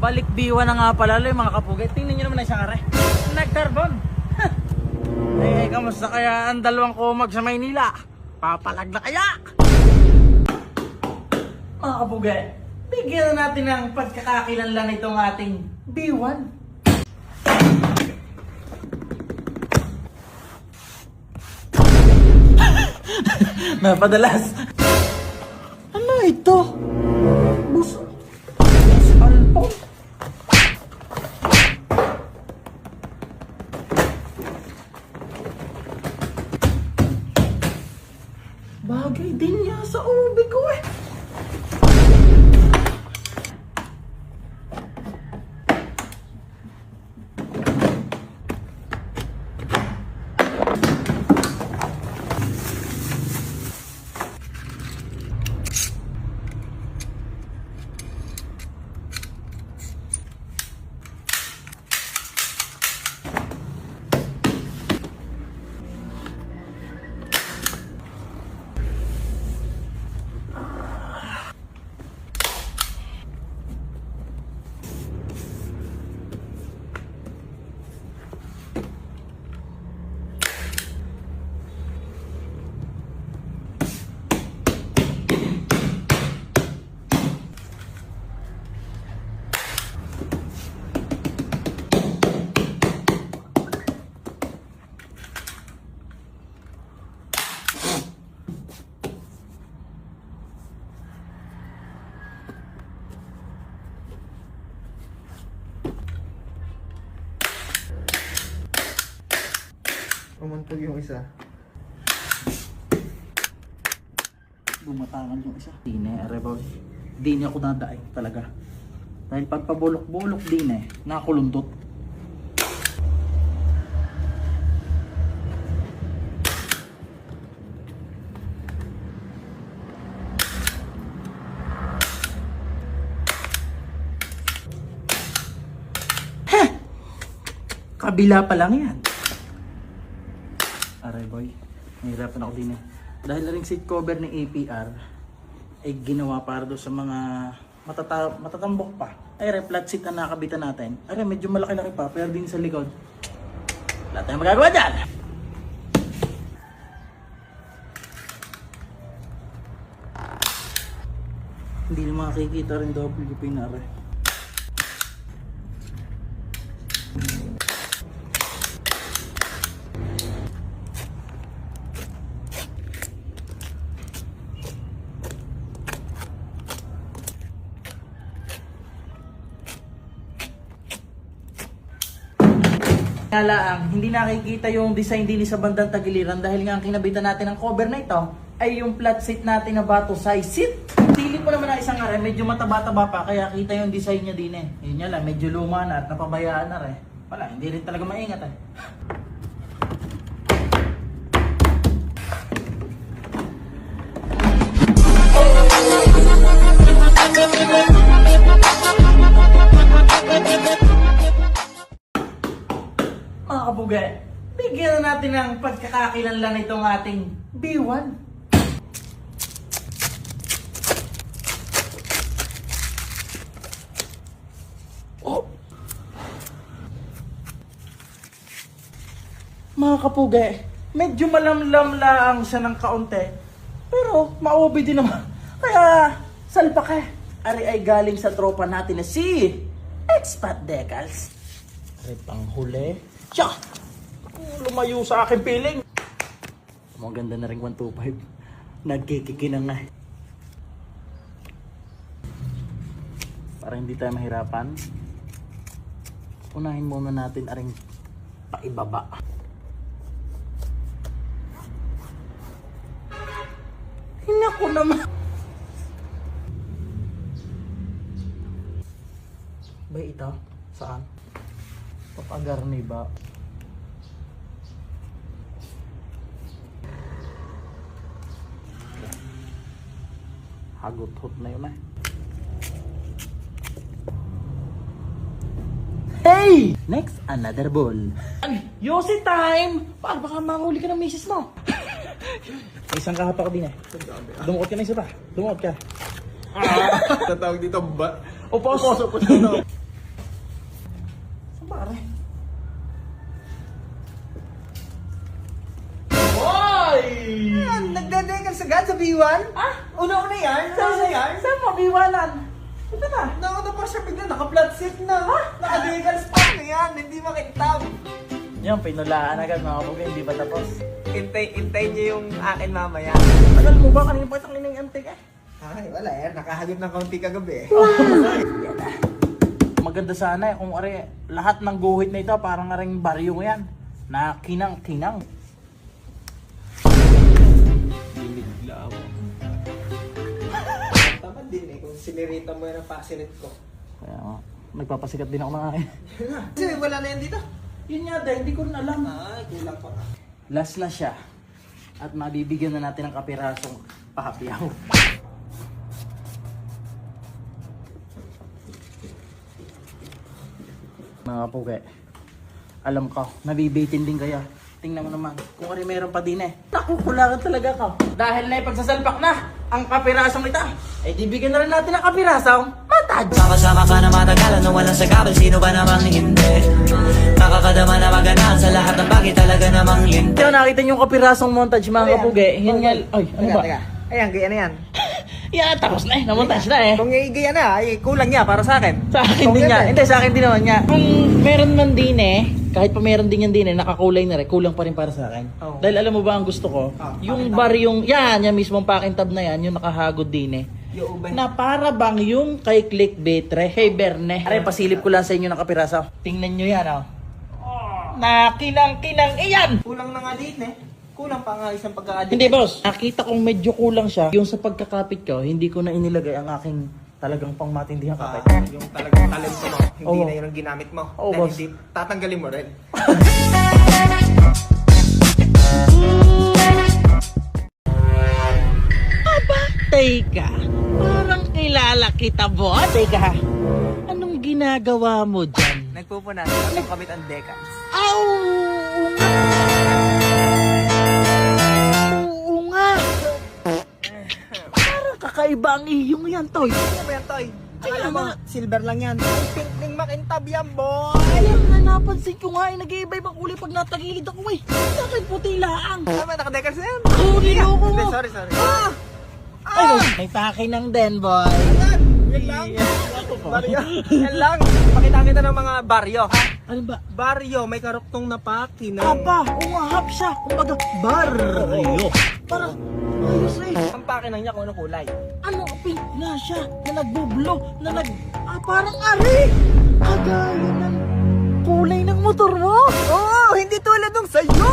Balik biwa na nga pala yung mga kapugay. Tingnan nyo naman na isang are. Nag-carbon. Kamusta kaya ang dalawang kumag sa Maynila? Papalag na kaya? Mga kapugay, bigyan na natin ng pagkakakilanlan itong ating B1. Napadalas. Ano ito? Bus alpon. Bagay din niya sa ubi ko eh. Umantog yung isa. Bumatangan yung isa. Dine, arebaw. Dine ako nadaay talaga. Dahil pagpabulok-bulok dine, nakakulundot. Heh! Kabila pa lang yan. Aray boy, nahirapan ako din eh. Dahil na rin seat cover ng APR ay ginawa para doon sa mga matatambok pa. Ay flat seat na nakabitan natin. Ay medyo malaki-laki pa pero din sa likod. Wala tayong magagawa dyan. Hindi na makikita rin double pin na rin. Ang hindi nakikita yung design din sa bandang tagiliran dahil nga ang kinabitan natin ng cover na ito ay yung flat seat natin na bato size seat. Silip ko naman na isang are, medyo mataba-taba pa kaya kita yung design niya din eh. Yun nga lang, medyo luma na at napabayaan na rin. Wala, hindi rin talaga maingat eh. Mga kabugay, bigyan na natin ng pagkakakilanlan itong ating B1. Oh! Mga kapugay, medyo malamlam lang siya ng kaunti, pero maubi din naman. Kaya, salpak eh. Ari ay galing sa tropa natin na si Expat Decals. Ari panghuli. Siya! Lumayo sa aking piling. Maganda na rin 125. Nagkikikinang na. Para hindi tayo mahirapan, unahin muna natin aring paibaba. Hinako naman. Ba ito? Saan? Papagarni ba? Hagot-hot na yun eh. Hey! Next, another ball. Yossi time! Paano baka mahuli ka ng misis mo? May isang kahapak din eh. Dumukot ka na isa pa. Dumukot ka. Tatawag dito ba? Upos! Dekals agad sa B1? Ah? Una-una yan? Una-una yan? Saan mo, biwanan? Ito na. Nauna pa siya bigla, naka-flat seat na. Naka-Dekals pa na yan, hindi makitab. Yan, pinulaan agad mga kapag hindi pa tapos. Hintay niyo yung akin mamaya. Tagal mo ba? Kanina pa itang linang antik eh. Ay, wala yan. Nakahagip ng kaunti kagabi. Yan na. Maganda sana kung lahat ng guhit na ito parang aring baryo yan. Na kinang-kinang. Binigla ako. Tamad din kung sinirita mo yan ang pasirit ko. Kaya nga, nagpapasikat din ako ng akin. Kasi wala na yan dito. Yun nga dahil hindi ko rin alam. Ay, kulang pa ka. Last na siya. At mabibigyan na natin ng kapirasong pahapyaw. Mga puke, alam ko, nabibitin din kaya. Tingnan mo naman, kung meron pa din eh. Nakukulangan talaga ka. Dahil na ipagsasalpak na ang kapirasong ito, ay dibigyan na rin natin ang kapirasong matad. Sama-sama ka na matagalan nung walang sagabal, sino ba namang hindi? Nakakadama na maganaan sa lahat ng bagay, talaga namang lindi. Ito nakita niyo yung kapirasong montage mga kapuge. Yun nga, ay ano ba? Ayan, gaya na yan. Yeah, tapos na eh, namontage na eh. Kung gaya na, ay kulang niya para sa akin. Sa akin Kung din yan niya. eh. Hindi, sa akin din naman niya. Kung meron man din eh, kahit pa meron din yan din eh, nakakulay na rin, kulang pa rin para sa akin. Oo. Dahil alam mo ba ang gusto ko? Yung bar yung, yan mismong pakintab na yan, yung nakahagod din eh. Yung ubay. Na para bang yung kay Clickbait re, hey Berne. Aray, pasilip ko lang sa inyo ng kapiraso. Tingnan nyo yan oh. Na kinang-kinang iyan! Kulang na nga din eh. Kulang pa nga isang pagkakadit. Hindi boss, nakita kong medyo kulang siya. Yung sa pagkakapit ko, hindi ko na inilagay ang aking talagang pangmatindihang kapit. Yung talagang talento mo, hindi Oo. na yun ang ginamit mo. Oo, Dahil boss. hindi, tatanggalin mo rin. Aba, teka. Parang kilala kita, boss. Teka, anong ginagawa mo dyan? Nagpupunan, nagkakabit ang Dekals. Aw! Oo nga! Parang kakaiba ang iyong yan, Toy. Ano ba yan, Toy? Akala mo, silver lang yan. Ay, pink ning makintab yan, boy! Kaya nga napansin ko nga, nag-iiba ibang kulay pag natagilid ako eh. Sa akin puti laang. Tama, naka-Dekals na yan. Huli ako Hindi, mo. sorry. Ay, may pakinang din, boy. Yan lang. Baryo. Yan lang. Pakita kita ng mga baryo, ha? Ano ba? Baryo, may karuktong na pakinang. Aba, umahap siya. Kumbaga, baryo. Parang, ayos eh. Ang pakinang niya kung anong kulay. Ano, pink na siya, na nagbublo, na parang ari! Kagaya ng kulay ng motor mo! Oo, hindi tulad ng sayo!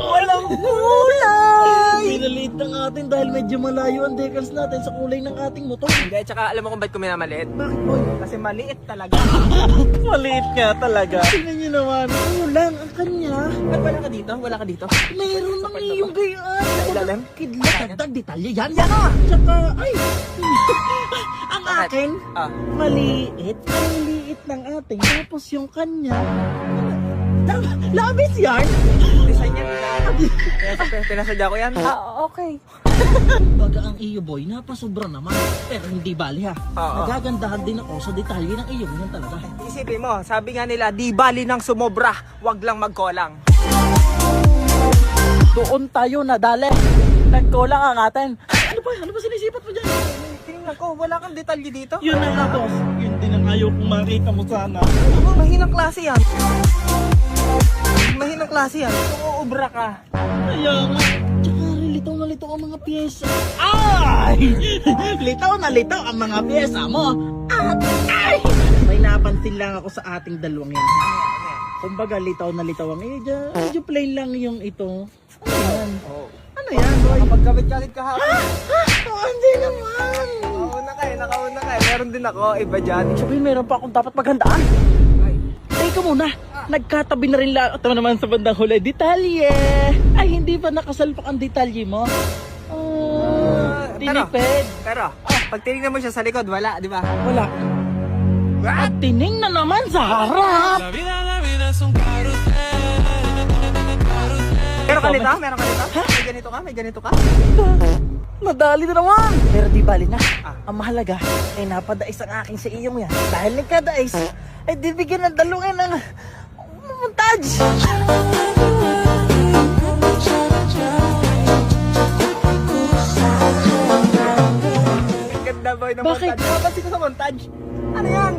Walang kulay! Pinalit ng atin dahil medyo malayo ang decals natin sa kulay ng ating motor. Hindi, tsaka alam mo kung ba't ko minamaliit? Bakit, boy? Kasi maliit talaga. Maliit nga talaga. Tingnan nyo naman, kulang ang kanya. Ba't wala ka dito? Wala ka dito? Mayroon ng iyong gayaan. ilalim? Kidlat, dagdag detalye yan. Yan ah! Tsaka, ay! Ang akin, Ah, maliit. Ang liit ng ating. Tapos yung kanya. Labis yan! design yan. Pinasadya ko yan. Okay. Baga ang iyo boy, napasobra naman. Pero hindi bali ha. Oo. Nagagandahan din ako sa detalye ng iyo. Yan talaga. Isipin mo, sabi nga nila, di bali ng sumobra, wag lang magkolang. Doon tayo nadali. Nagkulang ang atin. Ano ba sinisipat mo dyan? Tingnan ko, wala kang detalye dito. Yun na nga boss. Yun din ang ayaw kong makita mo sana. Mahinang klase yan. Mahinang klase yan. Kung uubra ka. Kaya nga. Tsaka litaw na litaw ang mga pyesa. Ay! Litaw na litaw ang mga pyesa mo. At ay! May napansin lang ako sa ating dalawang yan. Kumbaga litaw na litaw ang medyo plain lang yung ito. Ano yan? Oo. Ano yan boy? Kapag-kabit-kabit kahapon. Oh, hindi naman. Nakauna ka eh. Meron din ako, iba dyan. Sabihin meron pa akong dapat maghandaan. Ay. Teka muna, nagkatabi na rin lahat. Ito naman sa bandang huli, detalye. Ay, hindi pa nakasalpak ang detalye mo? Tinipid. Pero, pag tinignan mo siya sa likod, wala, di ba? Wala. At tining na naman sa harap. Meron ka nito? Meron ka nito? May ganito ka? May ganito ka? Nadali na naman. Pero di bali na. Ang mahalaga ay napadais ang aking sa iyong yan. Dahil nagkadais, ay dibigyan ng dalungin ng montage. ng Bakit? montage. Napansin ko sa montage. Ano yan?